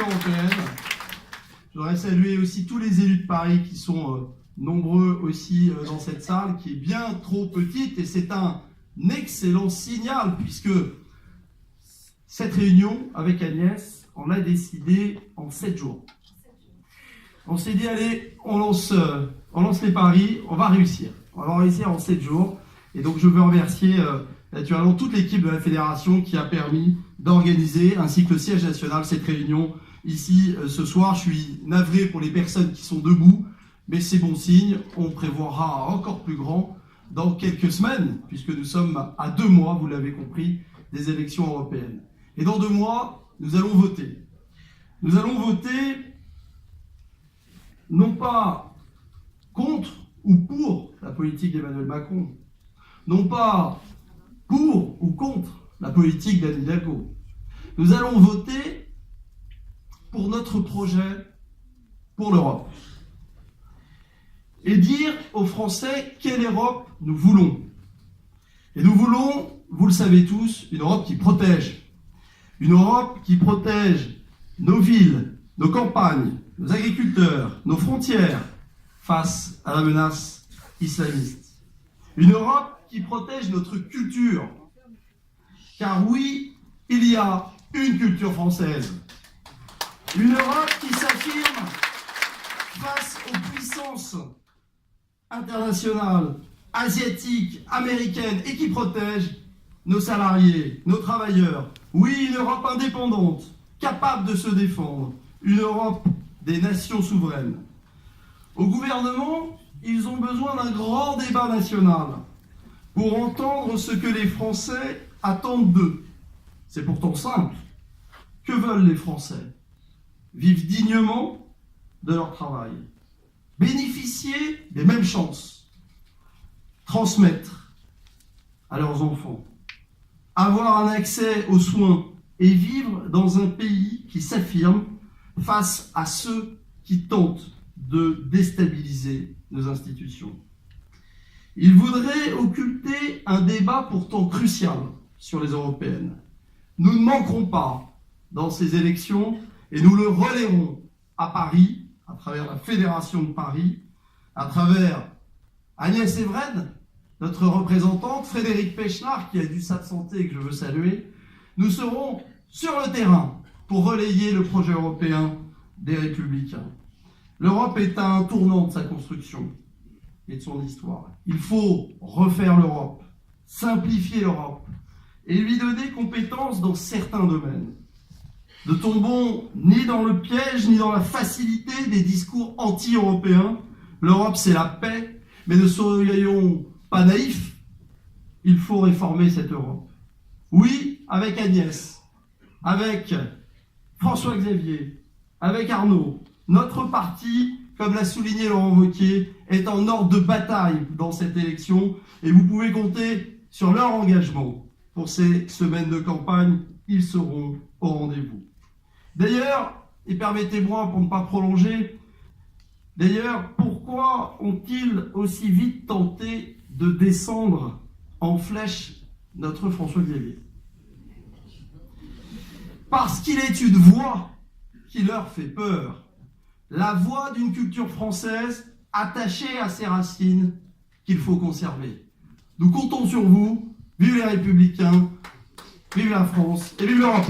européenne. Je voudrais saluer aussi tous les élus de Paris qui sont nombreux aussi dans cette salle, qui est bien trop petite, et c'est un excellent signal, puisque cette réunion avec Agnès, on l'a décidé en 7 jours. On s'est dit, allez, on lance les paris, on va réussir. On va réussir en 7 jours. Et donc je veux remercier naturellement toute l'équipe de la fédération qui a permis d'organiser, ainsi que le siège national, cette réunion ici ce soir. Je suis navré pour les personnes qui sont debout, mais c'est bon signe. On prévoira encore plus grand dans quelques semaines, puisque nous sommes à 2 mois, vous l'avez compris, des élections européennes. Et dans 2 mois, nous allons voter. Nous allons voter non pas contre ou pour la politique d'Emmanuel Macron, non pas pour ou contre la politique d'Anne Hidalgo. Nous allons voter pour notre projet pour l'Europe et dire aux Français quelle Europe nous voulons. Et nous voulons, vous le savez tous, une Europe qui protège. Une Europe qui protège nos villes, nos campagnes, nos agriculteurs, nos frontières face à la menace islamiste. Une Europe qui protège notre culture. Car oui, il y a une culture française. Une Europe qui s'affirme face aux puissances internationales, asiatiques, américaines, et qui protège nos salariés, nos travailleurs. Oui, une Europe indépendante, capable de se défendre. Une Europe des nations souveraines. Au gouvernement, ils ont besoin d'un grand débat national pour entendre ce que les Français attendent d'eux. C'est pourtant simple. Que veulent les Français? Vivre dignement de leur travail, bénéficier des mêmes chances, transmettre à leurs enfants, avoir un accès aux soins et vivre dans un pays qui s'affirme face à ceux qui tentent de déstabiliser nos institutions. Ils voudraient occulter un débat pourtant crucial sur les européennes. Nous ne manquerons pas dans ces élections et nous le relayerons à Paris, à travers la Fédération de Paris, à travers Agnès Evren, notre représentante, Frédéric Pechnard, qui a dû s'absenter et que je veux saluer. Nous serons sur le terrain pour relayer le projet européen des Républicains. L'Europe est à un tournant de sa construction et de son histoire. Il faut refaire l'Europe, simplifier l'Europe et lui donner compétence dans certains domaines. Ne tombons ni dans le piège ni dans la facilité des discours anti-européens. L'Europe, c'est la paix, mais ne soyons pas naïfs. Il faut réformer cette Europe. Oui, avec Agnès, avec François-Xavier, avec Arnaud, notre parti, comme l'a souligné Laurent Wauquiez, est en ordre de bataille dans cette élection et vous pouvez compter sur leur engagement pour ces semaines de campagne. Ils seront au rendez-vous. D'ailleurs, et permettez-moi pour ne pas prolonger, pourquoi ont-ils aussi vite tenté de descendre en flèche notre François-Xavier? Parce qu'il est une voix qui leur fait peur. La voix d'une culture française attachée à ses racines qu'il faut conserver. Nous comptons sur vous. Vive les Républicains, vive la France et vive l'Europe!